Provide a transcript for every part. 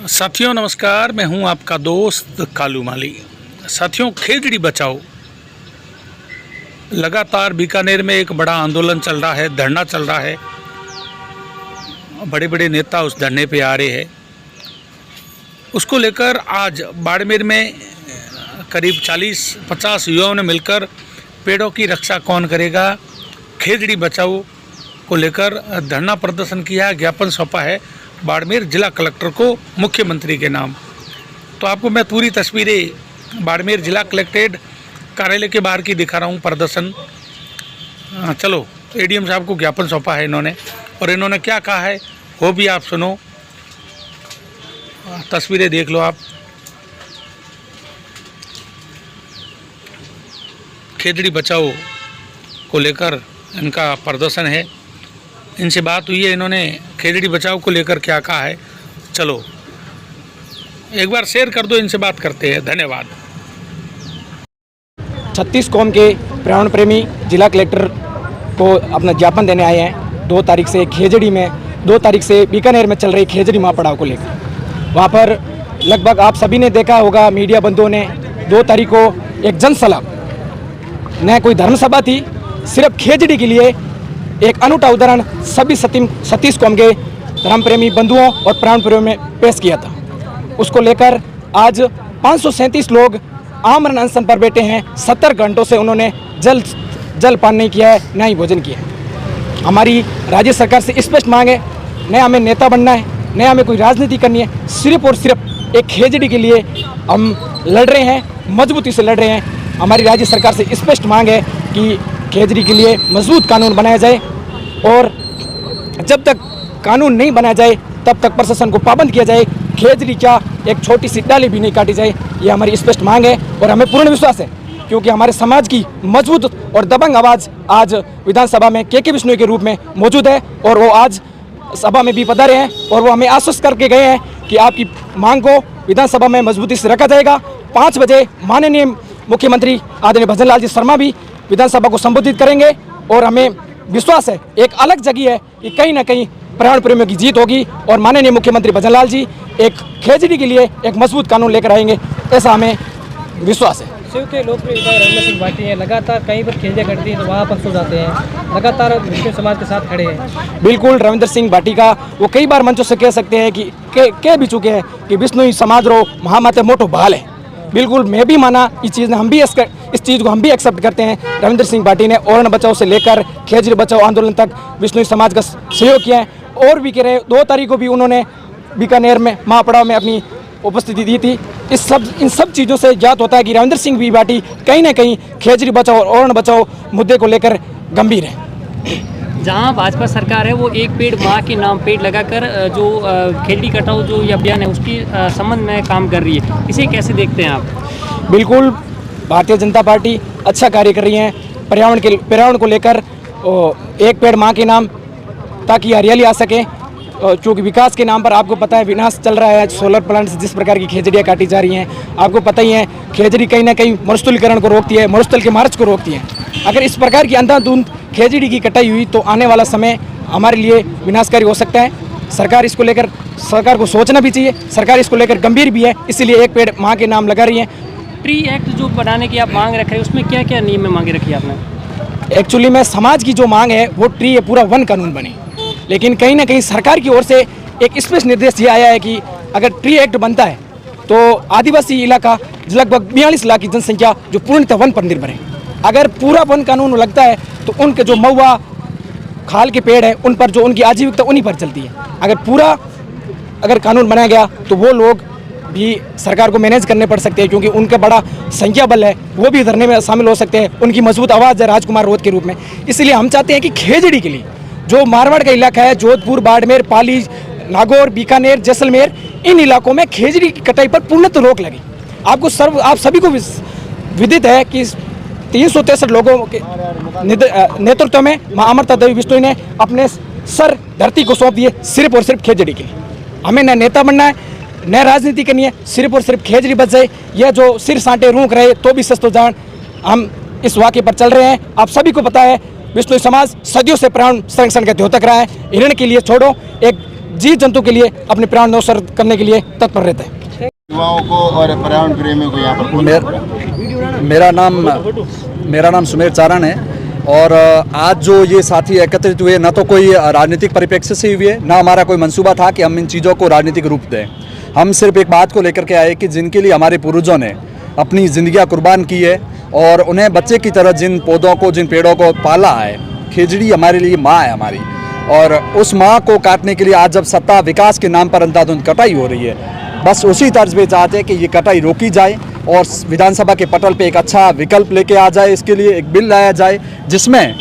साथियों नमस्कार, मैं हूं आपका दोस्त कालू माली। साथियों, खेजड़ी बचाओ लगातार बीकानेर में एक बड़ा आंदोलन चल रहा है, धरना चल रहा है। बड़े बड़े नेता उस धरने पे आ रहे हैं। उसको लेकर आज बाड़मेर में करीब 40-50 युवाओं ने मिलकर पेड़ों की रक्षा कौन करेगा, खेजड़ी बचाओ को लेकर धरना प्रदर्शन किया, ज्ञापन सौंपा है बाड़मेर जिला कलेक्टर को मुख्यमंत्री के नाम। तो आपको मैं पूरी तस्वीरें बाड़मेर जिला कलेक्ट्रेट कार्यालय के बाहर की दिखा रहा हूँ प्रदर्शन। चलो, एडीएम साहब को ज्ञापन सौंपा है इन्होंने, और इन्होंने क्या कहा है वो भी आप सुनो, तस्वीरें देख लो आप। खेजड़ी बचाओ को लेकर इनका प्रदर्शन है। इनसे बात हुई है, इन्होंने खेजड़ी बचाओ को लेकर क्या कहा है, चलो एक बार शेयर कर दो, इनसे बात करते हैं। धन्यवाद। 36 कौम के पर्यावरण प्रेमी जिला कलेक्टर को अपना ज्ञापन देने आए हैं। 2 तारीख से खेजड़ी में, 2 तारीख से बीकानेर में चल रही खेजड़ी महापड़ाव को लेकर वहाँ पर लगभग आप सभी ने देखा होगा, मीडिया बंधुओं ने 2 तारीख को एक जनसभा, न कोई धर्मसभा थी, सिर्फ खेजड़ी के लिए एक अनूठा उदाहरण सभी 36 कौम के धर्म प्रेमी बंधुओं और प्राण प्रेमियों में पेश किया था। उसको लेकर आज 537 लोग आमरण अनशन पर बैठे हैं। 70 घंटों से उन्होंने जल पान नहीं किया है, न ही भोजन किया है। हमारी राज्य सरकार से स्पष्ट मांग है, न हमें नेता बनना है, न हमें कोई राजनीति करनी है, सिर्फ और सिर्फ एक खेजड़ी के लिए हम लड़ रहे हैं, मजबूती से लड़ रहे हैं। हमारी राज्य सरकार से स्पष्ट मांग है कि खेजड़ी के लिए मजबूत कानून बनाया जाए, और जब तक कानून नहीं बनाया जाए तब तक प्रशासन को पाबंद किया जाए। खेजड़ी क्या एक छोटी सी डाली भी नहीं काटी जाए, ये हमारी स्पष्ट मांग है। और हमें पूर्ण विश्वास है, क्योंकि हमारे समाज की मजबूत और दबंग आवाज़ आज विधानसभा में के बिश्नोई के रूप में मौजूद है, और वो आज सभा में भी पधारे हैं, और वो हमें आश्वस्त करके गए हैं कि आपकी मांग को विधानसभा में मजबूती से रखा जाएगा। 5 बजे माननीय मुख्यमंत्री आदरणीय भजनलाल जी शर्मा भी विधानसभा को संबोधित करेंगे, और हमें विश्वास है, एक अलग जगह है कि कहीं ना कहीं पर्यावरण प्रेमियों की जीत होगी, और माननीय मुख्यमंत्री भजनलाल जी एक खेजड़ी के लिए एक मजबूत कानून लेकर आएंगे, ऐसा हमें विश्वास है। शिव के लोकप्रिय विधायक रविंद्र सिंह बाटी हैं, लगातार कहीं पर खेजें घटती हैं तो वहाँ पर सो जाते हैं, लगातार मुस्लिम समाज के साथ खड़े हैं। बिल्कुल, रविंद्र सिंह बाटी का वो कई बार मंचों से कह सकते हैं कि कह भी चुके हैं कि बिश्नोई समाज रो महामाते मोटो भाल है। बिल्कुल, मैं भी माना इस चीज़ ने, हम भी इस चीज़ को हम भी एक्सेप्ट करते हैं। रविंद्र सिंह बाटी ने ओरण बचाओ से लेकर खेजड़ी बचाओ आंदोलन तक बिश्नोई समाज का सहयोग किया है, और भी कह रहे 2 तारीख को भी उन्होंने बीकानेर में महापड़ाव में अपनी उपस्थिति दी थी। इन सब चीज़ों से ज्ञात होता है कि रविंद्र सिंह भी बाटी कहीं ना कहीं खेजड़ी बचाओ और ओरण बचाओ मुद्दे को लेकर गंभीर है। जहाँ भाजपा सरकार है वो एक पेड़ माँ के नाम पेड़ लगाकर जो खेजड़ी कटाओ जो ये अभियान है उसकी संबंध में काम कर रही है, इसे कैसे देखते हैं आप? बिल्कुल, भारतीय जनता पार्टी अच्छा कार्य कर रही है पर्यावरण को लेकर। एक पेड़ माँ के नाम, ताकि हरियाली आ सके, क्योंकि विकास के नाम पर आपको पता है विनाश चल रहा है। सोलर प्लांट से जिस प्रकार की खेजड़ियाँ काटी जा रही हैं, आपको पता ही है, खेजड़ी कहीं ना कहीं मरुस्थलीकरण को रोकती है, मरुस्थल के मार्च को रोकती है। अगर इस प्रकार की अंधाधुंध खेजड़ी की कटाई हुई तो आने वाला समय हमारे लिए विनाशकारी हो सकता है। सरकार को सोचना भी चाहिए, सरकार इसको लेकर गंभीर भी है, इसीलिए एक पेड़ माँ के नाम लगा रही है। ट्री एक्ट जो बनाने की आप मांग रख रहे हैं उसमें क्या क्या नियम में मांगे रखी है आपने? एक्चुअली में समाज की जो मांग है वो ट्री पूरा वन कानून बने, लेकिन कहीं ना कहीं सरकार की ओर से एक स्पष्ट निर्देश ये आया है कि अगर ट्री एक्ट बनता है तो आदिवासी इलाका लगभग 42 लाख की जनसंख्या जो पूर्णतः वन पर निर्भर है, अगर पूरा वन कानून लगता है तो उनके जो महुआ खाल के पेड़ है उन पर जो उनकी आजीविकता उन्हीं पर चलती है। अगर कानून बनाया गया तो वो लोग भी सरकार को मैनेज करने पड़ सकते हैं, क्योंकि उनका बड़ा संख्या बल है, वो भी धरने में शामिल हो सकते हैं। उनकी मजबूत आवाज़ है राजकुमार रोध के रूप में। इसलिए हम चाहते हैं कि खेजड़ी के लिए जो मारवाड़ का इलाका है, जोधपुर, बाड़मेर, पाली, नागौर, बीकानेर, जैसलमेर, इन इलाकों में खेजड़ी की कटाई पर पूर्णतः रोक लगे। आप सभी को विदित है कि 363 लोगों के नेतृत्व में मां अमृता देवी बिश्नोई ने अपने सर धरती को सौंप दिए, सिर्फ और सिर्फ खेजड़ी के लिए। हमें न नेता बनना है, न राजनीति करनी है, सिर्फ और सिर्फ खेजड़ी बच जाए। यह जो सिर सांटे रूंक रहे तो भी सस्तो जान, हम इस वाक़े पर चल रहे हैं। आप सभी को पता है, बिश्नोई समाज सदियों से प्राण संरक्षण का द्योतक रहा है। हिरण के लिए छोड़ो, एक जीव जंतु के लिए अपने प्राण न्योछावर करने के लिए तत्पर रहते हैं। युवाओं को और पर्यावरण प्रेमियों को यहाँ पर मेरा नाम सुमेर चारण है और आज जो ये साथी एकत्रित हुए न तो कोई राजनीतिक परिप्रेक्ष्य से हुए, ना हमारा कोई मंसूबा था कि हम इन चीज़ों को राजनीतिक रूप दें। हम सिर्फ एक बात को लेकर के आए कि जिनके लिए हमारे पूर्वजों ने अपनी ज़िंदगियाँ कुर्बान की है और उन्हें बच्चे की तरह जिन पौधों को, जिन पेड़ों को पाला है, खेजड़ी हमारे लिए माँ है हमारी, और उस माँ को काटने के लिए आज जब सत्ता विकास के नाम पर अंधाधुंध कटाई हो रही है, बस उसी तर्ज पे चाहते हैं कि ये कटाई रोकी जाए और विधानसभा के पटल पे एक अच्छा विकल्प लेके आ जाए। इसके लिए एक बिल लाया जाए जिसमें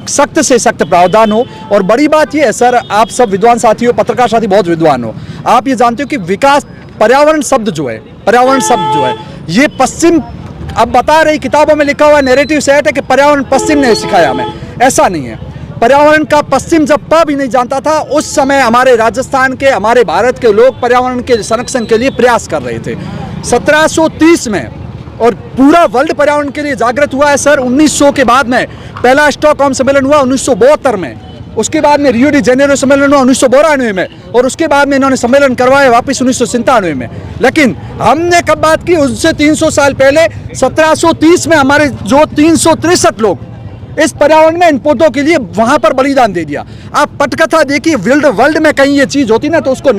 सख्त से सख्त प्रावधान हो। और बड़ी बात ये है सर, आप सब विद्वान साथी हो, पत्रकार साथी बहुत विद्वान हो, आप ये जानते हो कि विकास, पर्यावरण शब्द जो है ये पश्चिम, अब बता रही किताबों में लिखा हुआ नैरेटिव सेट है कि पर्यावरण पश्चिम ने सिखाया हमें, ऐसा नहीं है। पर्यावरण का पश्चिम जब प भी नहीं जानता था, उस समय हमारे राजस्थान के, हमारे भारत के लोग पर्यावरण के संरक्षण के लिए प्रयास कर रहे थे 1730 में, और पूरा वर्ल्ड पर्यावरण के लिए जागृत हुआ है सर 1900 के बाद में। पहला स्टॉकहोम सम्मेलन हुआ 1972 में, उसके बाद में रियो डी जेनेरो सम्मेलन हुआ 1992 में, और उसके बाद में इन्होंने सम्मेलन करवाया वापस 1997 में। लेकिन हमने कब बात की, उससे 300 साल पहले 1730 में हमारे जो 363 लोग इस पर्यावरण में इन पौधों के लिए वहां पर बलिदान दे दिया। आप पटकथा देखिए, वर्ल्ड में कहीं ये चीज होती ना तो उसको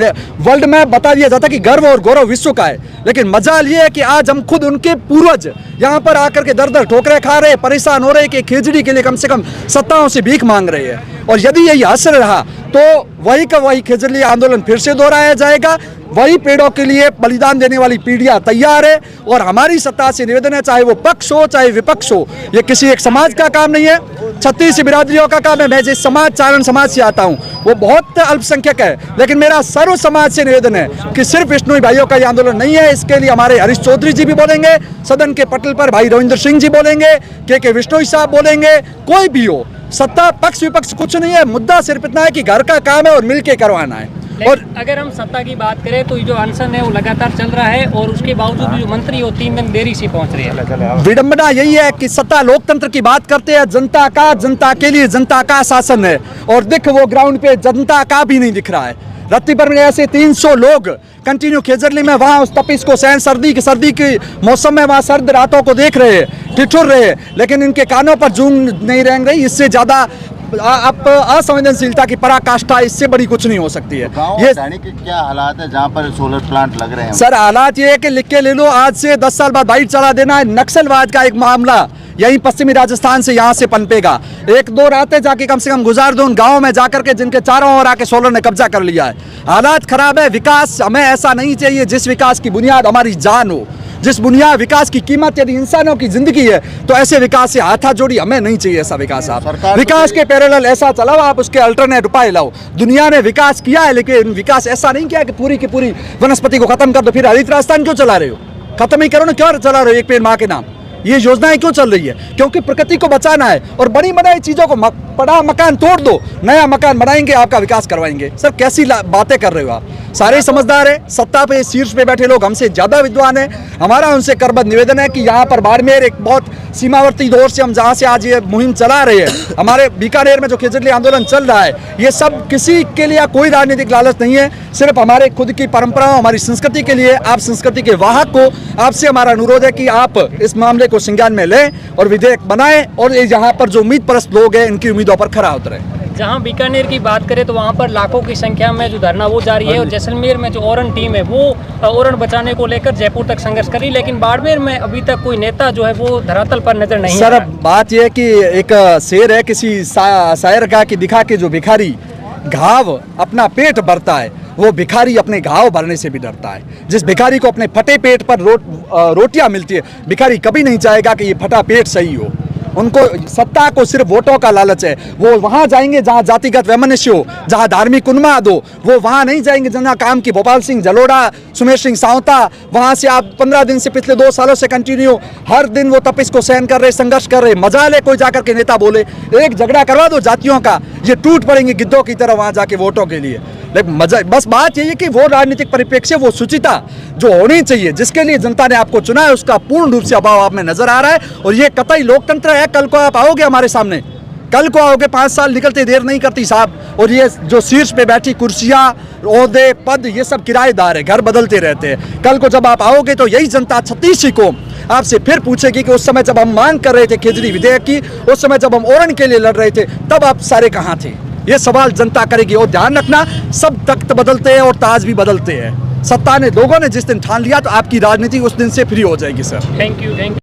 वर्ल्ड में बता दिया जाता कि गर्व और गौरव विश्व का है। लेकिन मजाल ये है कि आज हम खुद उनके पूर्वज यहाँ पर आकर के दर दर ठोकरे खा रहे, परेशान हो रहे कि खेजड़ी के लिए कम से कम सत्ताओं से भीख मांग रहे हैं। और यदि यही असर रहा तो वही का वही खेजड़ी आंदोलन फिर से दोहराया जाएगा। वही पेड़ों के लिए बलिदान देने वाली पीढ़ियां तैयार है। और हमारी सत्ता से निवेदन है, चाहे वो पक्ष हो चाहे विपक्ष हो, ये किसी एक समाज का काम नहीं है, 36 बिरादरियों का काम है। मैं जिस समाज, चारण समाज से आता हूँ, वो बहुत अल्पसंख्यक है, लेकिन मेरा सर्व समाज से निवेदन है कि सिर्फ विष्णु भाइयों का ये आंदोलन नहीं है। इसके लिए हमारे हरीश चौधरी जी भी बोलेंगे, सदन के पटल पर भाई रविंद्र सिंह जी बोलेंगे, के विष्णु साहब बोलेंगे, कोई भी हो, सत्ता पक्ष विपक्ष कुछ नहीं है। मुद्दा सिर्फ इतना है कि घर का काम है और मिलके करवाना है। और अगर हम सत्ता की बात करें तो ये जो अनशन है वो लगातार चल रहा है, और उसके बावजूद भी जो मंत्री वो 3 दिन देरी से पहुंच रहे हैं। विडंबना यही है कि सत्ता लोकतंत्र की बात करते हैं, जनता का, जनता के लिए जनता का शासन है, और दिख वो ग्राउंड पे जनता का भी नहीं दिख रहा है। रत्तीपुर में ऐसे 300 लोग कंटिन्यू खेजरली में वहाँ उस तपिश को सहन, सर्दी के मौसम में वहाँ सर्द रातों को देख रहे हैं, ठिठुर रहे हैं, लेकिन इनके कानों पर जून नहीं रेंग रही। इससे ज्यादा आप असंवेदनशीलता की पराकाष्ठा, इससे बड़ी कुछ नहीं हो सकती है। ये के क्या हालात है जहाँ पर सोलर प्लांट लग रहे हैं? सर हालात ये है कि लिख के ले लो, आज से 10 साल बाद बाइट चला देना है। नक्सलवाद का एक मामला यही पश्चिमी राजस्थान से यहाँ से पनपेगा। 1-2 रातें जाके कम से कम गुजार दो उन गाँव में जाकर के जिनके चारों ओर आके सोलर ने कब्जा कर लिया है। हालात खराब है। विकास हमें ऐसा नहीं चाहिए जिस विकास की बुनियाद हमारी जान हो, जिस बुनियाद विकास की कीमत यदि इंसानों की जिंदगी है, तो ऐसे विकास से हाथा जोड़ी हमें नहीं चाहिए ऐसा विकास। आप विकास के पैरेलल ऐसा चलाओ, आप उसके अल्टरनेट उपाय लाओ। दुनिया ने विकास किया है, लेकिन विकास ऐसा नहीं किया कि पूरी की पूरी वनस्पति को खत्म कर दो। फिर हरित राजस्थान क्यों चला रहे हो? खत्म ही करो ना, क्यों चला रहे हो एक पेड़ माँ के नाम? ये योजनाएं क्यों चल रही है? क्योंकि प्रकृति को बचाना है। और बड़ी बनाई चीजों को, बड़ा मकान तोड़ दो, नया मकान बनाएंगे, आपका विकास करवाएंगे। सर कैसी बातें कर रहे हो आप? सारे समझदार है, सत्ता पे शीर्ष पे बैठे लोग हमसे ज्यादा विद्वान है। हमारा उनसे करबद्ध निवेदन है कि यहाँ पर बाड़मेर एक बहुत सीमावर्ती दौर से हम जहाँ से आज ये मुहिम चला रहे हैं, हमारे बीकानेर में जो खेजड़ी आंदोलन चल रहा है, ये सब किसी के लिए कोई राजनीतिक लालच नहीं है, सिर्फ हमारे खुद की परंपराओं, हमारी संस्कृति के लिए। आप संस्कृति के वाहक को, आपसे हमारा अनुरोध है कि आप इस मामले को संज्ञान में लें और विधेयक बनाएं, और यहाँ पर जो उम्मीद परस्त लोग हैं इनकी उम्मीदों पर खरा उतरे। जहां बीकानेर की बात करें तो वहां पर लाखों की संख्या में जो धरना वो जारी है, और जैसलमेर में जो ओरन टीम है वो ओरन बचाने को लेकर जयपुर तक संघर्ष करी, लेकिन बाड़मेर में अभी तक कोई नेता जो है वो धरातल पर नजर नहीं सर बात यह है कि एक शेर है किसी शायर का कि दिखा के जो भिखारी घाव अपना पेट भरता है, वो भिखारी अपने घाव भरने से भी डरता है। जिस भिखारी को अपने फटे पेट पर रोटियां मिलती है, भिखारी कभी नहीं चाहेगा कि ये फटा पेट सही हो। उनको सत्ता को सिर्फ वोटों का लालच है। वो वहाँ जाएंगे जहाँ जातिगत वैमनस्य हो, जहाँ धार्मिक उन्माद हो, वो वहाँ नहीं जाएंगे जहाँ काम की गोपाल सिंह जलोड़ा, सुमेर सिंह सावता, वहाँ से आप 15 दिन से पिछले 2 सालों से कंटिन्यू हर दिन वो तपिश को सहन कर रहे, संघर्ष कर रहे। मजाल है कोई जाकर के नेता बोले एक झगड़ा करवा दो जातियों का, ये टूट पड़ेंगे गिद्धों की तरह वहाँ जाके वोटों के लिए। लेकिन मजा, बस बात यही है कि वो राजनीतिक परिप्रेक्ष्य, वो शुचिता जो होनी चाहिए, जिसके लिए जनता ने आपको चुना है, उसका पूर्ण रूप से अभाव आप में नजर आ रहा है। और ये कतई लोकतंत्र है। कल को आप आओगे हमारे सामने, कल को आओगे 5 साल निकलते देर नहीं करती साहब। और ये जो शीर्ष पे बैठी कुर्सियां, ओहदे, पद, ये सब किराएदार है, घर बदलते रहते हैं। कल को जब आप आओगे तो यही जनता 36 को आपसे फिर पूछेगी कि उस समय जब हम मांग कर रहे थे खेजड़ी विधेयक की, उस समय जब हम ओरण के लिए लड़ रहे थे, तब आप सारे कहाँ थे। ये सवाल जनता करेगी। और ध्यान रखना, सब तख्त बदलते हैं और ताज भी बदलते हैं। सत्ता ने, लोगों ने जिस दिन ठान लिया तो आपकी राजनीति उस दिन से फ्री हो जाएगी सर। Thank you.